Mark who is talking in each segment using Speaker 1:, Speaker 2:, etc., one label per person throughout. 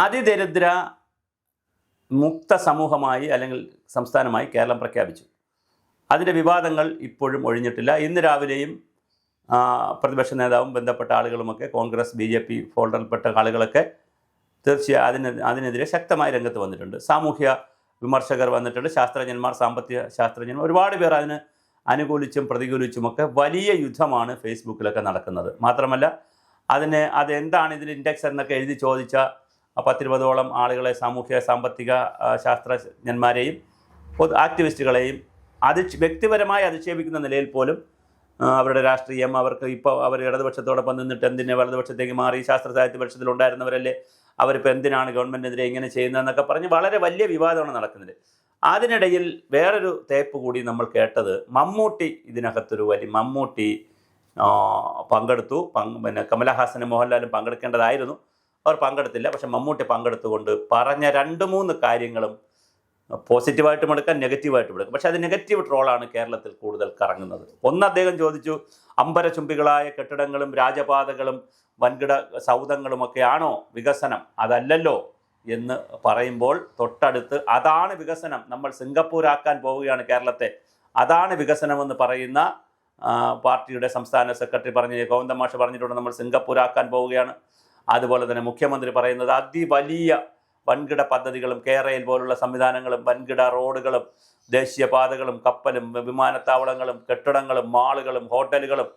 Speaker 1: അതിദരിദ്ര മുക്ത സമൂഹമായി അല്ലെങ്കിൽ സംസ്ഥാനമായി കേരളം പ്രഖ്യാപിച്ചു. അതിൻ്റെ വിവാദങ്ങൾ ഇപ്പോഴും ഒഴിഞ്ഞിട്ടില്ല. ഇന്ന് രാവിലെയും പ്രതിപക്ഷ നേതാവും ബന്ധപ്പെട്ട ആളുകളുമൊക്കെ കോൺഗ്രസ് BJP ഫോൾഡറിൽപ്പെട്ട ആളുകളൊക്കെ തീർച്ചയായും അതിനെതിരെ ശക്തമായ രംഗത്ത് വന്നിട്ടുണ്ട്. സാമൂഹ്യ വിമർശകർ വന്നിട്ടുണ്ട്, ശാസ്ത്രജ്ഞന്മാർ, സാമ്പത്തിക ശാസ്ത്രജ്ഞന്മാർ, ഒരുപാട് പേർ അതിന് അനുകൂലിച്ചും പ്രതികൂലിച്ചുമൊക്കെ വലിയ യുദ്ധമാണ് ഫേസ്ബുക്കിലൊക്കെ നടക്കുന്നത്. മാത്രമല്ല അതെന്താണ് ഇതിൽ ഇൻഡെക്സ് എന്നൊക്കെ എഴുതി ചോദിച്ച 10-20ഓളം ആളുകളെ, സാമൂഹ്യ സാമ്പത്തിക ശാസ്ത്രജ്ഞന്മാരെയും ആക്ടിവിസ്റ്റുകളെയും വ്യക്തിപരമായി അധിക്ഷേപിക്കുന്ന നിലയിൽ പോലും അവരുടെ രാഷ്ട്രീയം, അവർക്ക് ഇപ്പോൾ അവർ ഇടതുപക്ഷത്തോടൊപ്പം നിന്നിട്ട് എന്തിനെ വലതുപക്ഷത്തേക്ക് മാറി, ശാസ്ത്ര സാഹിത്യ പരിഷത്തിലുണ്ടായിരുന്നവരല്ലേ, അവരിപ്പോൾ എന്തിനാണ് ഗവൺമെൻറ്റിനെതിരെ ഇങ്ങനെ ചെയ്യുന്നതെന്നൊക്കെ പറഞ്ഞ് വളരെ വലിയ വിവാദമാണ് നടക്കുന്നത്. അതിനിടയിൽ വേറൊരു തേപ്പ് കൂടി നമ്മൾ കേട്ടത്, മമ്മൂട്ടി മമ്മൂട്ടി പങ്കെടുത്തു. പിന്നെ കമലഹാസനും മോഹൻലാലും പങ്കെടുക്കേണ്ടതായിരുന്നു, അവർ പങ്കെടുത്തില്ല. പക്ഷെ മമ്മൂട്ടി പങ്കെടുത്തുകൊണ്ട് പറഞ്ഞ 2-3 കാര്യങ്ങളും പോസിറ്റീവായിട്ടും എടുക്കാം, നെഗറ്റീവായിട്ടും എടുക്കാം. പക്ഷേ അത് നെഗറ്റീവ് ട്രോളാണ് കേരളത്തിൽ കൂടുതൽ കറങ്ങുന്നത്. അദ്ദേഹം ചോദിച്ചു, അമ്പരചുംബികളായ കെട്ടിടങ്ങളും രാജപാതകളും വൻകിട സൗധങ്ങളുമൊക്കെയാണോ വികസനം? അതല്ലല്ലോ എന്ന് പറയുമ്പോൾ തൊട്ടടുത്ത് അതാണ് വികസനം, നമ്മൾ സിംഗപ്പൂരാക്കാൻ പോവുകയാണ് കേരളത്തെ, അതാണ് വികസനമെന്ന് പറയുന്ന പാർട്ടിയുടെ സംസ്ഥാന സെക്രട്ടറി ഗോവിന്ദമാഷ് പറഞ്ഞിട്ടുണ്ട്, നമ്മൾ സിംഗപ്പൂരാക്കാൻ പോവുകയാണ്. അതുപോലെ തന്നെ മുഖ്യമന്ത്രി പറയുന്നത് അതിവലിയ വൻകിട പദ്ധതികളും KRail പോലുള്ള സംവിധാനങ്ങളും വൻകിട റോഡുകളും ദേശീയപാതകളും കപ്പലും വിമാനത്താവളങ്ങളും കെട്ടിടങ്ങളും മാളുകളും ഹോട്ടലുകളും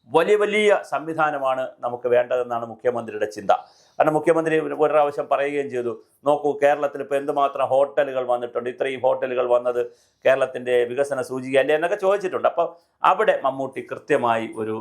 Speaker 1: വലിയ സംവിധാനമാണ് നമുക്ക് വേണ്ടതെന്നാണ് മുഖ്യമന്ത്രിയുടെ ചിന്ത. കാരണം മുഖ്യമന്ത്രി ഒരു പ്രാവശ്യം പറയുകയും ചെയ്തു, നോക്കൂ കേരളത്തിൽ ഇപ്പോൾ എന്തുമാത്രം ഹോട്ടലുകൾ വന്നിട്ടുണ്ട്, ഇത്രയും ഹോട്ടലുകൾ വന്നത് കേരളത്തിൻ്റെ വികസന സൂചിക അല്ലേ എന്നൊക്കെ ചോദിച്ചിട്ടുണ്ട്. അപ്പോൾ അവിടെ മമ്മൂട്ടി കൃത്യമായി ഒരു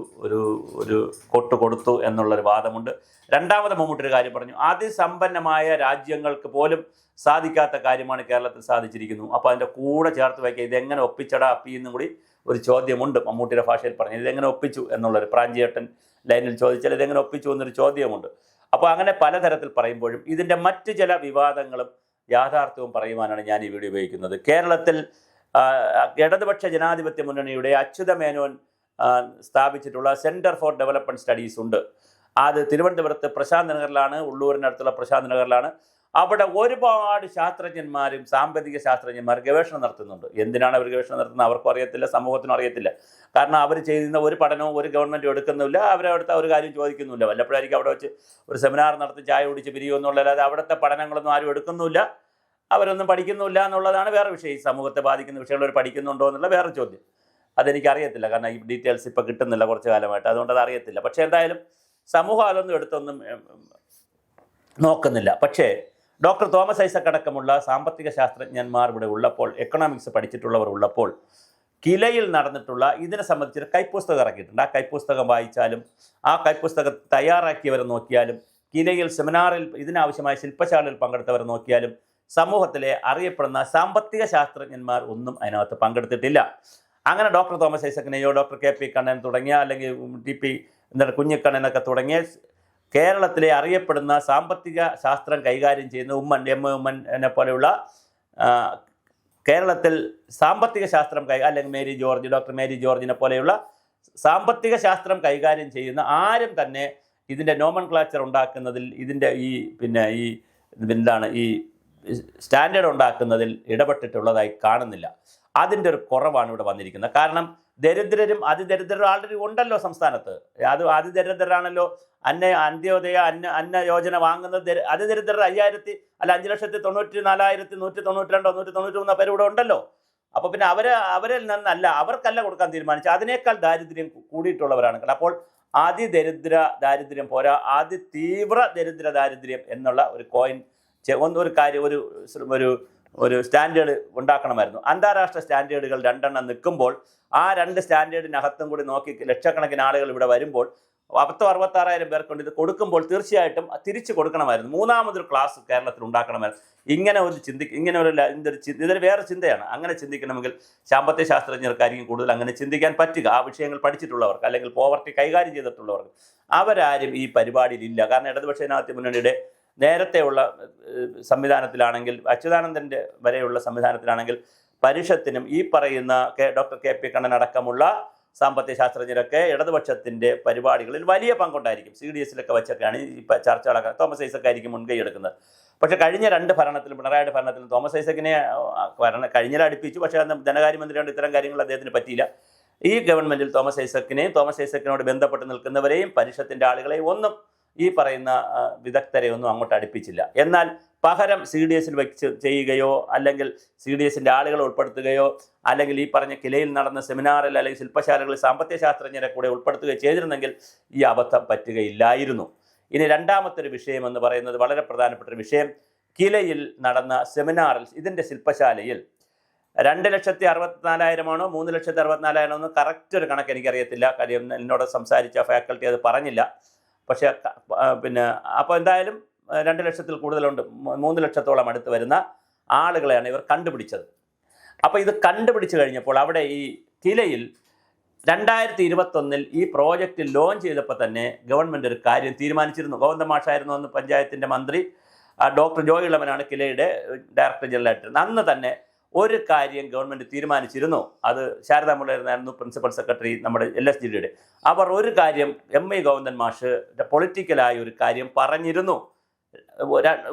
Speaker 1: കൊട്ട് കൊടുത്തു എന്നുള്ളൊരു വാദമുണ്ട്. രണ്ടാമത് മമ്മൂട്ടി ഒരു കാര്യം പറഞ്ഞു, അതിസമ്പന്നമായ രാജ്യങ്ങൾക്ക് പോലും സാധിക്കാത്ത കാര്യമാണ് കേരളത്തിൽ സാധിച്ചിരിക്കുന്നു. അപ്പോൾ അതിൻ്റെ കൂടെ ചേർത്ത് വയ്ക്കുക, ഇതെങ്ങനെ ഒപ്പിച്ചടാ അപ്പിന്നും കൂടി ഒരു ചോദ്യമുണ്ട് മമ്മൂട്ടിയുടെ ഭാഷയിൽ പറഞ്ഞു. ഇതെങ്ങനെ ഒപ്പിച്ചു എന്നുള്ളൊരു പ്രാഞ്ചിയേട്ടൻ ലൈനിൽ ചോദിച്ചാൽ ഇതെങ്ങനെ ഒപ്പിച്ചു എന്നൊരു ചോദ്യമുണ്ട്. അപ്പോൾ അങ്ങനെ പലതരത്തിൽ പറയുമ്പോഴും ഇതിൻ്റെ മറ്റ് ചില വിവാദങ്ങളും യാഥാർത്ഥ്യവും പറയുവാനാണ് ഞാൻ ഈ വീഡിയോ ഉപയോഗിക്കുന്നത്. കേരളത്തിൽ ഇടതുപക്ഷ ജനാധിപത്യ മുന്നണിയുടെ അച്യുത മേനോൻ സ്ഥാപിച്ചിട്ടുള്ള സെൻറ്റർ ഫോർ ഡെവലപ്മെൻറ്റ് സ്റ്റഡീസ് ഉണ്ട്. അത് തിരുവനന്തപുരത്ത് പ്രശാന്ത് നഗറിലാണ്, ഉള്ളൂരിനടുത്തുള്ള പ്രശാന്ത് നഗറിലാണ്. അവിടെ ഒരുപാട് ശാസ്ത്രജ്ഞന്മാരും സാമ്പത്തിക ശാസ്ത്രജ്ഞന്മാരും ഗവേഷണം നടത്തുന്നുണ്ട്. എന്തിനാണ് അവർ ഗവേഷണം നടത്തുന്നത് അവർക്കും അറിയത്തില്ല, സമൂഹത്തിനും അറിയത്തില്ല. കാരണം അവർ ചെയ്യുന്ന ഒരു പഠനവും ഒരു ഗവൺമെൻറ്റും എടുക്കുന്നില്ല, അവരവിടുത്തെ ഒരു കാര്യം ചോദിക്കുന്നില്ല. വല്ലപ്പോഴായിരിക്കും അവിടെ വെച്ച് ഒരു സെമിനാർ നടത്തി ചായ കുടിച്ച് പിരിയുമെന്നുള്ളതല്ലാതെ അവിടുത്തെ പഠനങ്ങളൊന്നും ആരും എടുക്കുന്നില്ല, അവരൊന്നും പഠിക്കുന്നില്ല എന്നുള്ളതാണ് വേറെ വിഷയം. സമൂഹത്തെ ബാധിക്കുന്ന വിഷയങ്ങൾ അവർ പഠിക്കുന്നുണ്ടോ എന്നുള്ള വേറെ ചോദ്യം. അതെനിക്കറിയത്തില്ല, കാരണം ഈ ഡീറ്റെയിൽസ് ഇപ്പോൾ കിട്ടുന്നില്ല കുറച്ച് കാലമായിട്ട്, അതുകൊണ്ട് അത് അറിയത്തില്ല. പക്ഷേ എന്തായാലും സമൂഹം അതൊന്നും എടുത്തൊന്നും നോക്കുന്നില്ല. പക്ഷേ ഡോക്ടർ തോമസ് ഐസക് അടക്കമുള്ള സാമ്പത്തിക ശാസ്ത്രജ്ഞന്മാർ ഇവിടെ ഉള്ളപ്പോൾ, എക്കണോമിക്സ് പഠിച്ചിട്ടുള്ളവർ ഉള്ളപ്പോൾ, കിലയിൽ നടന്നിട്ടുള്ള ഇതിനെ സംബന്ധിച്ചൊരു കൈപ്പുസ്തകം ഇറക്കിയിട്ടുണ്ട്. ആ കൈപ്പുസ്തകം വായിച്ചാലും ആ കൈപ്പുസ്തകം തയ്യാറാക്കിയവരെ നോക്കിയാലും കിലയിൽ സെമിനാറിൽ ഇതിനാവശ്യമായ ശില്പശാലയിൽ പങ്കെടുത്തവരെ നോക്കിയാലും സമൂഹത്തിലെ അറിയപ്പെടുന്ന സാമ്പത്തിക ശാസ്ത്രജ്ഞന്മാർ ഒന്നും അതിനകത്ത് പങ്കെടുത്തിട്ടില്ല. അങ്ങനെ ഡോക്ടർ തോമസ് ഐസക്കിനെയോ ഡോക്ടർ KP കണ്ണൻ തുടങ്ങിയ അല്ലെങ്കിൽ TP കുഞ്ഞിക്കണ്ണനൊക്കെ തുടങ്ങിയ കേരളത്തിലെ അറിയപ്പെടുന്ന സാമ്പത്തിക ശാസ്ത്രം കൈകാര്യം ചെയ്യുന്ന ഉമ്മനെ പോലെയുള്ള കേരളത്തിൽ സാമ്പത്തിക ശാസ്ത്രം അല്ലെങ്കിൽ ഡോക്ടർ മേരി ജോർജിനെ പോലെയുള്ള സാമ്പത്തിക ശാസ്ത്രം കൈകാര്യം ചെയ്യുന്ന ആരും തന്നെ ഇതിൻ്റെ നോമൻക്ലാച്ചർ ഉണ്ടാക്കുന്നതിൽ, ഇതിൻ്റെ ഈ സ്റ്റാൻഡേർഡ് ഉണ്ടാക്കുന്നതിൽ ഇടപെട്ടിട്ടുള്ളതായി കാണുന്നില്ല. അതിൻ്റെ ഒരു കുറവാണ് ഇവിടെ വന്നിരിക്കുന്നത്. കാരണം ദരിദ്രരും അതിദരിദ്രരും ആൾറെഡി ഉണ്ടല്ലോ സംസ്ഥാനത്ത്. അതിദരിദ്രരാണല്ലോ അന്ത്യോദയ അന്ന യോജന വാങ്ങുന്നത്. അതിദരിദ്രർ 5,94,192 193 പേര് ഇവിടെ ഉണ്ടല്ലോ. അപ്പോൾ പിന്നെ അവരിൽ നിന്നല്ല, അവർക്കല്ല കൊടുക്കാൻ തീരുമാനിച്ചു, അതിനേക്കാൾ ദാരിദ്ര്യം കൂടിയിട്ടുള്ളവരാണ്. അപ്പോൾ അതിദരിദ്ര ദാരിദ്ര്യം പോരാ, അതിതീവ്ര ദരിദ്ര ദാരിദ്ര്യം എന്നുള്ള ഒരു കോയിൻ ഒരു കാര്യം ഒരു സ്റ്റാൻഡേർഡ് ഉണ്ടാക്കണമായിരുന്നു. അന്താരാഷ്ട്ര സ്റ്റാൻഡേർഡുകൾ 2 നിൽക്കുമ്പോൾ ആ 2 സ്റ്റാൻഡേർഡിനകത്തും കൂടി നോക്കി ലക്ഷക്കണക്കിന് ആളുകൾ ഇവിടെ വരുമ്പോൾ 66,000 പേർക്കൊണ്ട് ഇത് കൊടുക്കുമ്പോൾ തീർച്ചയായിട്ടും തിരിച്ചു കൊടുക്കണമായിരുന്നു. മൂന്നാമതൊരു ക്ലാസ് കേരളത്തിൽ ഉണ്ടാക്കണമായിരുന്നു. ഇതൊരു വേറെ ചിന്തയാണ്. അങ്ങനെ ചിന്തിക്കണമെങ്കിൽ സാമ്പത്തിക ശാസ്ത്രജ്ഞർക്കായിരിക്കും കൂടുതൽ അങ്ങനെ ചിന്തിക്കാൻ പറ്റുക. ആ വിഷയങ്ങൾ പഠിച്ചിട്ടുള്ളവർക്ക് അല്ലെങ്കിൽ പോവർട്ടി കൈകാര്യം ചെയ്തിട്ടുള്ളവർക്ക് അവരാരും ഈ പരിപാടിയിലില്ല. കാരണം ഇടതുപക്ഷ ജനാധിപത്യ മുന്നണിയുടെ നേരത്തെയുള്ള സംവിധാനത്തിലാണെങ്കിൽ, അച്യുതാനന്ദൻ്റെ വരെയുള്ള സംവിധാനത്തിലാണെങ്കിൽ പരിഷത്തിനും ഈ പറയുന്ന ഡോക്ടർ KP കണ്ണൻ അടക്കമുള്ള സാമ്പത്തിക ശാസ്ത്രജ്ഞരൊക്കെ ഇടതുപക്ഷത്തിൻ്റെ പരിപാടികളിൽ വലിയ പങ്കുണ്ടായിരിക്കും. CDSലൊക്കെ വെച്ചൊക്കെയാണ് ഈ ചർച്ചകളൊക്കെ തോമസ് ഐസക് ആയിരിക്കും മുൻകൈ എടുക്കുന്നത്. പക്ഷേ കഴിഞ്ഞ 2 ഭരണത്തിലും പിണറായിയുടെ ഭരണത്തിലും തോമസ് ഐസക്കിനെ കഴിഞ്ഞിൽ അടുപ്പിച്ചു. പക്ഷേ അന്ന് ധനകാര്യമന്ത്രിയോട് ഇത്തരം കാര്യങ്ങൾ അദ്ദേഹത്തിന് പറ്റിയില്ല. ഈ ഗവൺമെൻറ്റിൽ തോമസ് ഐസക്കിനെയും തോമസ് ഐസക്കിനോട് ബന്ധപ്പെട്ട് നിൽക്കുന്നവരെയും പരിഷത്തിൻ്റെ ആളുകളെയും ഒന്നും ഈ പറയുന്ന വിദഗ്ധരെ ഒന്നും അങ്ങോട്ട് അടുപ്പിച്ചില്ല. എന്നാൽ പകരം CDSൽ വെച്ച് ചെയ്യുകയോ അല്ലെങ്കിൽ CDSൻ്റെ ആളുകളെ ഉൾപ്പെടുത്തുകയോ അല്ലെങ്കിൽ ഈ പറഞ്ഞ കിലയിൽ നടന്ന സെമിനാറിൽ അല്ലെങ്കിൽ ശില്പശാലകളിൽ സാമ്പത്തിക ശാസ്ത്രജ്ഞരെ കൂടെ ഉൾപ്പെടുത്തുകയോ ചെയ്തിരുന്നെങ്കിൽ ഈ അബദ്ധം പറ്റുകയില്ലായിരുന്നു. ഇനി രണ്ടാമത്തെ ഒരു വിഷയം എന്ന് പറയുന്നത് വളരെ പ്രധാനപ്പെട്ട ഒരു വിഷയം. കിലയിൽ നടന്ന സെമിനാറിൽ ഇതിൻ്റെ ശില്പശാലയിൽ 2,64,000 ആണോ 3,64,000 എന്ന് കറക്റ്റ് ഒരു കണക്ക് എനിക്കറിയത്തില്ല. കാര്യം എന്നോട് സംസാരിച്ച ഫാക്കൽറ്റി അത് പറഞ്ഞില്ല. പക്ഷേ അപ്പോൾ എന്തായാലും 2 ലക്ഷത്തിൽ കൂടുതലുണ്ട്, 3 ലക്ഷത്തോളം അടുത്ത് വരുന്ന ആളുകളെയാണ് ഇവർ കണ്ടുപിടിച്ചത്. അപ്പോൾ ഇത് കണ്ടുപിടിച്ച് കഴിഞ്ഞപ്പോൾ അവിടെ ഈ കിലയിൽ 2021 ഈ പ്രോജക്റ്റ് ലോഞ്ച് ചെയ്തപ്പോൾ തന്നെ ഗവൺമെൻറ് ഒരു കാര്യം തീരുമാനിച്ചിരുന്നു. ഗോവിന്ദ മാഷായിരുന്നു അന്ന് പഞ്ചായത്തിൻ്റെ മന്ത്രി. ഡോക്ടർ ജോയ് ഇളവനാണ് കിലയുടെ ഡയറക്ടർ ജനറലായിട്ടിരുന്നത്. അന്ന് തന്നെ ഒരു കാര്യം ഗവൺമെൻറ് തീരുമാനിച്ചിരുന്നു. അത് ശാരദാ മുരളീധരനായിരുന്നു പ്രിൻസിപ്പൽ സെക്രട്ടറി നമ്മുടെ LSGDയുടെ. അവർ ഒരു കാര്യം MI ഗോവിന്ദൻ മാഷ് പൊളിറ്റിക്കലായ ഒരു കാര്യം പറഞ്ഞിരുന്നു.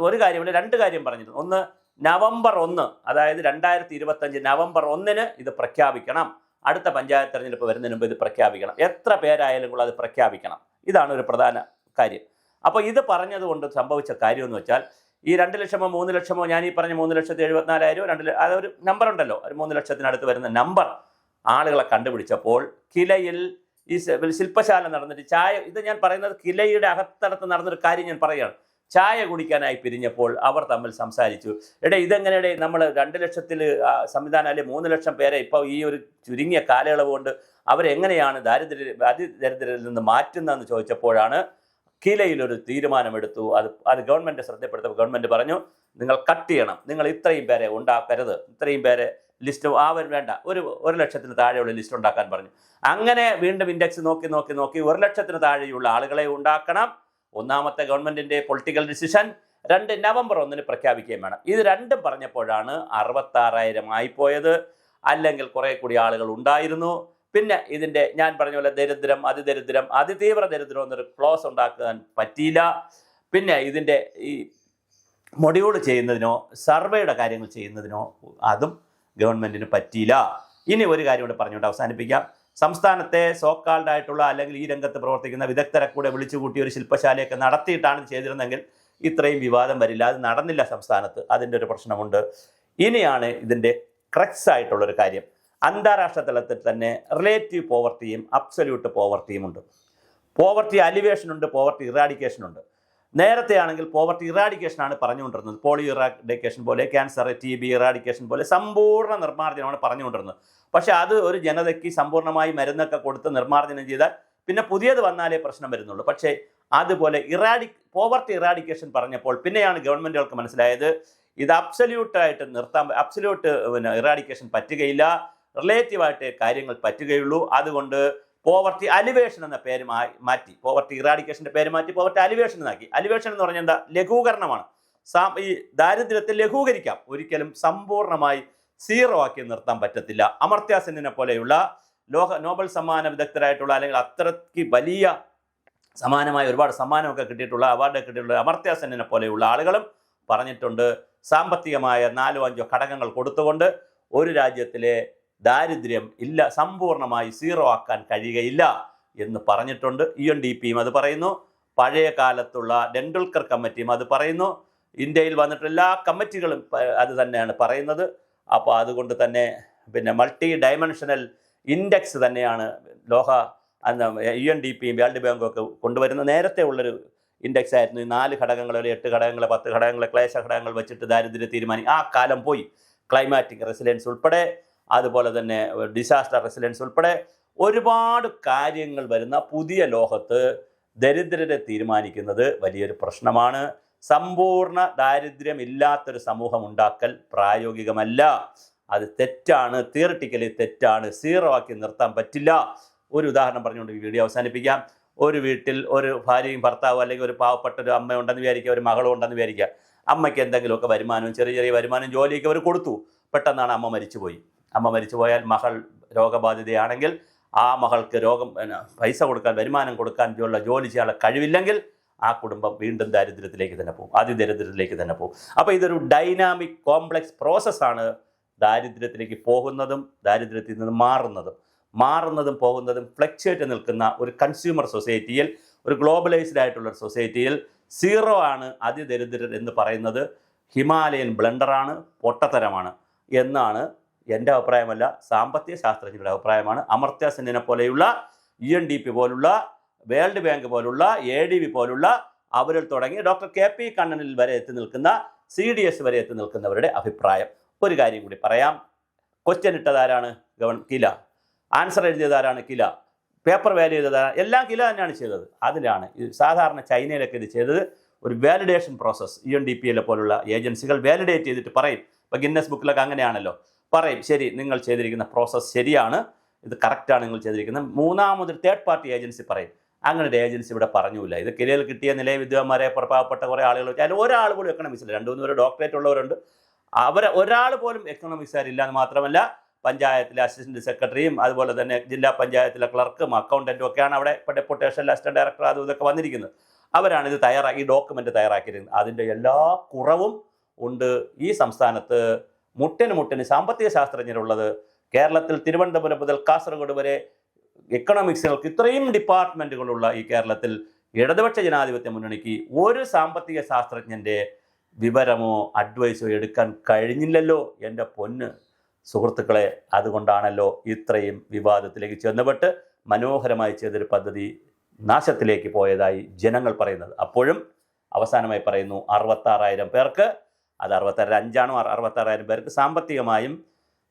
Speaker 1: ഒരു കാര്യമല്ല, 2 കാര്യം പറഞ്ഞിരുന്നു. ഒന്ന്, നവംബർ 1 അതായത് 2025 നവംബർ 1 ഇത് പ്രഖ്യാപിക്കണം. അടുത്ത പഞ്ചായത്ത് തെരഞ്ഞെടുപ്പ് വരുന്നതിന് മുമ്പ് ഇത് പ്രഖ്യാപിക്കണം. എത്ര പേരായാലും കൂടെ അത് പ്രഖ്യാപിക്കണം. ഇതാണ് ഒരു പ്രധാന കാര്യം. അപ്പോൾ ഇത് പറഞ്ഞതുകൊണ്ട് സംഭവിച്ച കാര്യമെന്ന് വെച്ചാൽ ഈ 2 ലക്ഷമോ 3 ലക്ഷമോ ഞാൻ ഈ പറഞ്ഞ 3,74,000 അതൊരു നമ്പർ ഉണ്ടല്ലോ, 3 ലക്ഷത്തിനടുത്ത് വരുന്ന നമ്പർ ആളുകളെ കണ്ടുപിടിച്ചപ്പോൾ കിലയിൽ ഈ ശില്പശാല നടന്നിട്ട് ചായ, ഇത് ഞാൻ പറയുന്നത് കിലയുടെ അകത്തടത്ത് നടന്നൊരു കാര്യം ഞാൻ പറയുകയാണ്. ചായ കുടിക്കാനായി പിരിഞ്ഞപ്പോൾ അവർ തമ്മിൽ സംസാരിച്ചു. ഇതെങ്ങനെയുടെ നമ്മൾ 2 ലക്ഷത്തിൽ സംവിധാനം അല്ലെങ്കിൽ 3 ലക്ഷം പേരെ ഇപ്പോൾ ഈ ഒരു ചുരുങ്ങിയ കാലയളവ് കൊണ്ട് അവരെങ്ങനെയാണ് അതിദരിദ്രരിൽ നിന്ന് മാറ്റുന്നതെന്ന് ചോദിച്ചപ്പോഴാണ് കിലയിലൊരു തീരുമാനമെടുത്തു. അത് ഗവൺമെൻറ് ശ്രദ്ധപ്പെടുത്തപ്പോൾ ഗവൺമെൻറ് പറഞ്ഞു, നിങ്ങൾ കട്ട് ചെയ്യണം, നിങ്ങൾ ഇത്രയും പേരെ ഉണ്ടാക്കരുത്, ഇത്രയും പേരെ ലിസ്റ്റ് വേണ്ട, 1 ലക്ഷത്തിന് താഴെയുള്ള ലിസ്റ്റ് ഉണ്ടാക്കാൻ പറഞ്ഞു. അങ്ങനെ വീണ്ടും ഇൻഡെക്സ് നോക്കി 1 ലക്ഷത്തിന് താഴെയുള്ള ആളുകളെ ഉണ്ടാക്കണം. ഒന്നാമത്തെ ഗവൺമെൻറ്റിൻ്റെ പൊളിറ്റിക്കൽ ഡിസിഷൻ. 2 നവംബർ 1 പ്രഖ്യാപിക്കുകയും വേണം. ഇത് രണ്ടും പറഞ്ഞപ്പോഴാണ് 66,000 ആയിപ്പോയത്. അല്ലെങ്കിൽ കുറേ കൂടി ആളുകൾ ഉണ്ടായിരുന്നു. പിന്നെ ഇതിൻ്റെ ഞാൻ പറഞ്ഞ പോലെ ദരിദ്രം, അതിദരിദ്രം, അതിതീവ്ര ദരിദ്രം എന്നൊരു ക്ലോസ് ഉണ്ടാക്കാൻ പറ്റിയില്ല. പിന്നെ ഇതിൻ്റെ ഈ മൊഡ്യൂൾ ചെയ്യുന്നതിനോ സർവേയുടെ കാര്യങ്ങൾ ചെയ്യുന്നതിനോ അതും ഗവൺമെൻറ്റിന് പറ്റിയില്ല. ഇനി ഒരു കാര്യം കൂടെ പറഞ്ഞുകൊണ്ട് അവസാനിപ്പിക്കാം. സംസ്ഥാനത്തെ സോക്കാൾഡായിട്ടുള്ള അല്ലെങ്കിൽ ഈ രംഗത്ത് പ്രവർത്തിക്കുന്ന വിദഗ്ധരെ കൂടെ വിളിച്ചു കൂട്ടി ഒരു ശില്പശാലയൊക്കെ നടത്തിയിട്ടാണ് ചെയ്തിരുന്നെങ്കിൽ ഇത്രയും വിവാദം വരില്ല. അത് നടന്നില്ല സംസ്ഥാനത്ത്, അതിൻ്റെ ഒരു പ്രശ്നമുണ്ട്. ഇനിയാണ് ഇതിൻ്റെ ക്രക്സ് ആയിട്ടുള്ളൊരു കാര്യം. അന്താരാഷ്ട്ര തലത്തിൽ തന്നെ റിലേറ്റീവ് പോവർട്ടിയും അബ്സല്യൂട്ട് പോവർട്ടിയും ഉണ്ട്. പോവർട്ടി അലിവേഷനുണ്ട്, പോവർട്ടി ഇറാഡിക്കേഷനുണ്ട്. നേരത്തെ ആണെങ്കിൽ പോവർട്ടി ഇറാഡിക്കേഷനാണ് പറഞ്ഞുകൊണ്ടിരുന്നത്. പോളിയോ ഇറാഡിക്കേഷൻ പോലെ, ക്യാൻസർ, TB ഇറാഡിക്കേഷൻ പോലെ സമ്പൂർണ്ണ നിർമ്മാർജ്ജനമാണ് പറഞ്ഞുകൊണ്ടിരുന്നത്. പക്ഷേ അത് ഒരു ജനതയ്ക്ക് സമ്പൂർണ്ണമായി മരുന്നൊക്കെ കൊടുത്ത് നിർമ്മാർജ്ജനം ചെയ്താൽ പിന്നെ പുതിയത് വന്നാലേ പ്രശ്നം വരുന്നുള്ളൂ. പക്ഷേ അതുപോലെ പോവർട്ടി ഇറാഡിക്കേഷൻ പറഞ്ഞപ്പോൾ പിന്നെയാണ് ഗവൺമെൻറ്റുകൾക്ക് മനസ്സിലായത് ഇത് അബ്സല്യൂട്ടായിട്ട് അബ്സല്യൂട്ട് ഇറാഡിക്കേഷൻ പറ്റുകയില്ല, റിലേറ്റീവായിട്ട് കാര്യങ്ങൾ പറ്റുകയുള്ളൂ. അതുകൊണ്ട് പോവർട്ടി അലിവേഷൻ എന്ന പേര് മാറ്റി, പോവർട്ടി ഇറാഡിക്കേഷൻ്റെ പേര് മാറ്റി പോവർട്ടി അലിവേഷൻ എന്നാക്കി. അലിവേഷൻ എന്ന് പറഞ്ഞാൽ എന്താ? ലഘൂകരണമാണ്. ഈ ദാരിദ്ര്യത്തെ ലഘൂകരിക്കാം, ഒരിക്കലും സമ്പൂർണ്ണമായി 0 ആക്കി നിർത്താൻ പറ്റത്തില്ല. അമർത്യ സെന്നിനെ പോലെയുള്ള നോബൽ സമ്മാന വിദഗ്ധരായിട്ടുള്ള അല്ലെങ്കിൽ അത്രയ്ക്ക് വലിയ സമാനമായ ഒരുപാട് സമ്മാനമൊക്കെ കിട്ടിയിട്ടുള്ള അവാർഡ് കിട്ടിയിട്ടുള്ള അമർത്യ സെന്നിനെ പോലെയുള്ള ആളുകളും പറഞ്ഞിട്ടുണ്ട്, സാമ്പത്തികമായ 4-5 ഘടകങ്ങൾ കൊടുത്തുകൊണ്ട് ഒരു രാജ്യത്തിലെ ദാരിദ്ര്യം സമ്പൂർണ്ണമായി 0 ആക്കാൻ കഴിയുകയില്ല എന്ന് പറഞ്ഞിട്ടുണ്ട്. UNDPയും അത് പറയുന്നു, പഴയ കാലത്തുള്ള ടെണ്ടുൽക്കർ കമ്മിറ്റിയും അത് പറയുന്നു, ഇന്ത്യയിൽ വന്നിട്ടുള്ള എല്ലാ കമ്മിറ്റികളും അത് തന്നെയാണ് പറയുന്നത്. അപ്പോൾ അതുകൊണ്ട് തന്നെ മൾട്ടി ഡയമെൻഷനൽ ഇൻഡെക്സ് തന്നെയാണ് UNDPയും വേൾഡ് ബാങ്കും ഒക്കെ കൊണ്ടുവരുന്ന നേരത്തെ ഉള്ളൊരു ഇൻഡെക്സ് ആയിരുന്നു. 4 ഘടകങ്ങൾ, 8 ഘടകങ്ങൾ, 10 ഘടകങ്ങൾ, ക്ലേശ ഘടകങ്ങൾ വെച്ചിട്ട് ദാരിദ്ര്യം ആ കാലം പോയി. ക്ലൈമാറ്റിക് റെസിലിയൻസ് ഉൾപ്പെടെ, അതുപോലെ തന്നെ ഡിസാസ്റ്റർ റെസിലിയൻസ് ഉൾപ്പെടെ ഒരുപാട് കാര്യങ്ങൾ വരുന്ന പുതിയ ലോകത്ത് ദരിദ്രരെ തീരുമാനിക്കുന്നത് വലിയൊരു പ്രശ്നമാണ്. സമ്പൂർണ്ണ ദാരിദ്ര്യമില്ലാത്തൊരു സമൂഹം ഉണ്ടാക്കൽ പ്രായോഗികമല്ല, അത് തെറ്റാണ്, തിയറിറ്റിക്കലി തെറ്റാണ്, 0 ആക്കി നിർത്താൻ പറ്റില്ല. ഒരു ഉദാഹരണം പറഞ്ഞുകൊണ്ട് ഈ വീഡിയോ അവസാനിപ്പിക്കാം. ഒരു വീട്ടിൽ ഒരു ഭാര്യയും ഭർത്താവും അല്ലെങ്കിൽ ഒരു പാവപ്പെട്ട ഒരു അമ്മ ഉണ്ടെന്ന് വിചാരിക്കുക, ഒരു മകളും ഉണ്ടെന്ന് വിചാരിക്കുക. അമ്മയ്ക്ക് എന്തെങ്കിലുമൊക്കെ വരുമാനവും ചെറിയ വരുമാനം ജോലിയൊക്കെ അവർ കൊടുത്തു. പെട്ടെന്നാണ് അമ്മ മരിച്ചുപോയി. അമ്മ മരിച്ചുപോയാൽ മകൾ രോഗബാധിതയാണെങ്കിൽ ആ മകൾക്ക് പൈസ കൊടുക്കാൻ, വരുമാനം കൊടുക്കാൻ ജോലി ചെയ്യാനുള്ള കഴിവില്ലെങ്കിൽ ആ കുടുംബം വീണ്ടും ദാരിദ്ര്യത്തിലേക്ക് തന്നെ പോകും, അതിദരിദ്രത്തിലേക്ക് തന്നെ പോകും. അപ്പോൾ ഇതൊരു ഡൈനാമിക് കോംപ്ലക്സ് പ്രോസസ്സാണ്. ദാരിദ്ര്യത്തിലേക്ക് പോകുന്നതും ദാരിദ്ര്യത്തിൽ നിന്ന് മാറുന്നതും പോകുന്നതും ഫ്ലക്ച്വേറ്റ് നിൽക്കുന്ന ഒരു കൺസ്യൂമർ സൊസൈറ്റിയിൽ, ഒരു ഗ്ലോബലൈസ്ഡ് ആയിട്ടുള്ള ഒരു സൊസൈറ്റിയിൽ 0 ആണ് അതിദരിദ്രർ എന്ന് പറയുന്നത് ഹിമാലയൻ ബ്ലണ്ടറാണ്, പൊട്ടത്തരമാണ് എന്നാണ് എൻ്റെ അഭിപ്രായമല്ല, സാമ്പത്തിക ശാസ്ത്രജ്ഞരുടെ അഭിപ്രായമാണ്. അമർത്യ സെന്നിനെ പോലെയുള്ള UNDP പോലുള്ള, വേൾഡ് ബാങ്ക് പോലുള്ള, ADB പോലുള്ള അവരിൽ തുടങ്ങി ഡോക്ടർ KP കണ്ണനിൽ വരെ എത്തി നിൽക്കുന്ന, CDS വരെ എത്തി നിൽക്കുന്നവരുടെ അഭിപ്രായം. ഒരു കാര്യം കൂടി പറയാം. ക്വസ്റ്റ്യൻ ഇട്ടതാരാണ്? കില. ആൻസർ എഴുതിയതാരാണ്? കില. പേപ്പർ വാല്യൂ ചെയ്തതാണ്, എല്ലാം കില തന്നെയാണ് ചെയ്തത്. അതിലാണ് സാധാരണ ചൈനയിലൊക്കെ ഇത് ചെയ്തത് ഒരു വാലിഡേഷൻ പ്രോസസ്സ്. UNDP പോലുള്ള ഏജൻസികൾ വാലിഡേറ്റ് ചെയ്തിട്ട് പറയും. ഇപ്പോൾ ഗിന്നസ് ബുക്കിലൊക്കെ അങ്ങനെയാണല്ലോ, പറയും ശരി നിങ്ങൾ ചെയ്തിരിക്കുന്ന പ്രോസസ്സ് ശരിയാണ്, ഇത് കറക്റ്റാണ് നിങ്ങൾ ചെയ്തിരിക്കുന്നത്. മൂന്നാമതൊരു തേർഡ് പാർട്ടി ഏജൻസി പറയും. അങ്ങനെ ഒരു ഏജൻസി ഇവിടെ പറഞ്ഞില്ല. ഇത് കിലയിൽ കിട്ടിയ നിലയ വിദ്വാന്മാരെ, പാവപ്പെട്ട കുറേ ആളുകൾ, അതിൽ ഒരാൾ പോലും എക്കണോമിക്സില്ല. 2-3 പേര് ഡോക്ടറേറ്റ് ഉള്ളവരുണ്ട്, ഒരാൾ പോലും എക്കണോമിക്സുകാരില്ല എന്ന് മാത്രമല്ല, പഞ്ചായത്തിലെ അസിസ്റ്റൻറ്റ് സെക്രട്ടറിയും അതുപോലെ തന്നെ ജില്ലാ പഞ്ചായത്തിലെ ക്ലർക്കും അക്കൗണ്ടൻറ്റും ഒക്കെയാണ് അവിടെ ഇപ്പോൾ ഡെപ്യൂട്ടേഷൻ അസിസ്റ്റൻറ്റ് ഡയറക്ടർ അതും ഇതൊക്കെ വന്നിരിക്കുന്നത്. അവരാണ് ഇത് ഈ ഡോക്യുമെൻ്റ് തയ്യാറാക്കിയിരിക്കുന്നത്. അതിൻ്റെ എല്ലാ കുറവും ഉണ്ട് ഈ സംസ്ഥാനത്ത്. മുട്ടിന് സാമ്പത്തിക ശാസ്ത്രജ്ഞരുള്ളത്. കേരളത്തിൽ തിരുവനന്തപുരം മുതൽ കാസർഗോഡ് വരെ എക്കണോമിക്സുകൾക്ക് ഇത്രയും ഡിപ്പാർട്ട്മെൻറ്റുകളുള്ള ഈ കേരളത്തിൽ ഇടതുപക്ഷ ജനാധിപത്യ മുന്നണിക്ക് ഒരു സാമ്പത്തിക ശാസ്ത്രജ്ഞൻ്റെ വിവരമോ അഡ്വൈസോ എടുക്കാൻ കഴിഞ്ഞില്ലല്ലോ എൻ്റെ പൊന്ന് സുഹൃത്തുക്കളെ. അതുകൊണ്ടാണല്ലോ ഇത്രയും വിവാദത്തിലേക്ക് ചെന്നുപെട്ട് മനോഹരമായി ചെയ്തൊരു പദ്ധതി നാശത്തിലേക്ക് പോയതായി ജനങ്ങൾ പറയുന്നത്. അപ്പോഴും അവസാനമായി പറയുന്നു, 66,000 പേർക്ക്, അത് 66,500 66,000 പേർക്ക് സാമ്പത്തികമായും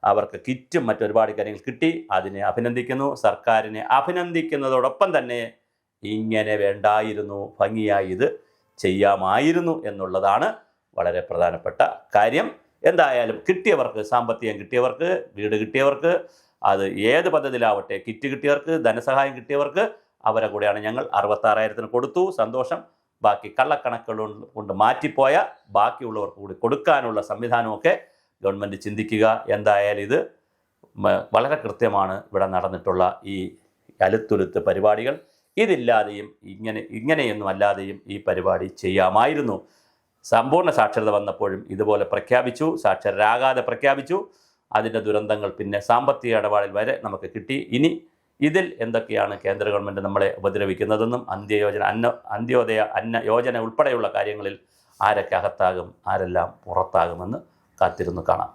Speaker 1: അവർക്ക് കിറ്റും മറ്റൊരുപാട് കാര്യങ്ങൾ കിട്ടി. അതിനെ അഭിനന്ദിക്കുന്നു. സർക്കാരിനെ അഭിനന്ദിക്കുന്നതോടൊപ്പം തന്നെ ഇങ്ങനെ വേണ്ടായിരുന്നു, ഭംഗിയായി ഇത് ചെയ്യാമായിരുന്നു എന്നുള്ളതാണ് വളരെ പ്രധാനപ്പെട്ട കാര്യം. എന്തായാലും കിട്ടിയവർക്ക്, സാമ്പത്തികം കിട്ടിയവർക്ക്, വീട് കിട്ടിയവർക്ക്, അത് ഏത് പദ്ധതിയിലാവട്ടെ, കിറ്റ് കിട്ടിയവർക്ക്, ധനസഹായം കിട്ടിയവർക്ക്, അവരെ കൂടെയാണ് ഞങ്ങൾ 66,000 കൊടുത്തു, സന്തോഷം. ബാക്കി കള്ളക്കണക്കുകൾ കൊണ്ട് മാറ്റിപ്പോയ ബാക്കിയുള്ളവർക്ക് കൂടി കൊടുക്കാനുള്ള സംവിധാനമൊക്കെ ഗവൺമെൻറ് ചിന്തിക്കുക. എന്തായാലും ഇത് വളരെ കൃത്യമാണ് ഇവിടെ നടന്നിട്ടുള്ള ഈ അലുത്തുലുത്ത് പരിപാടികൾ. ഇതില്ലാതെയും ഇങ്ങനെയൊന്നും അല്ലാതെയും ഈ പരിപാടി ചെയ്യാമായിരുന്നു. സമ്പൂർണ്ണ സാക്ഷരത വന്നപ്പോഴും ഇതുപോലെ പ്രഖ്യാപിച്ചു, സാക്ഷരരാകാതെ പ്രഖ്യാപിച്ചു. അതിൻ്റെ ദുരന്തങ്ങൾ പിന്നെ സാമ്പത്തിക ഇടപാടിൽ വരെ നമുക്ക് കിട്ടി. ഇനി ഇതിൽ എന്തൊക്കെയാണ് കേന്ദ്ര ഗവൺമെൻറ് നമ്മളെ ഉപദ്രവിക്കുന്നതെന്നും അന്ത്യോദയ അന്ന യോജന ഉൾപ്പെടെയുള്ള കാര്യങ്ങളിൽ ആരൊക്കെ അകത്താകും, ആരെല്ലാം പുറത്താകുമെന്ന് കാത്തിരുന്ന് കാണാം.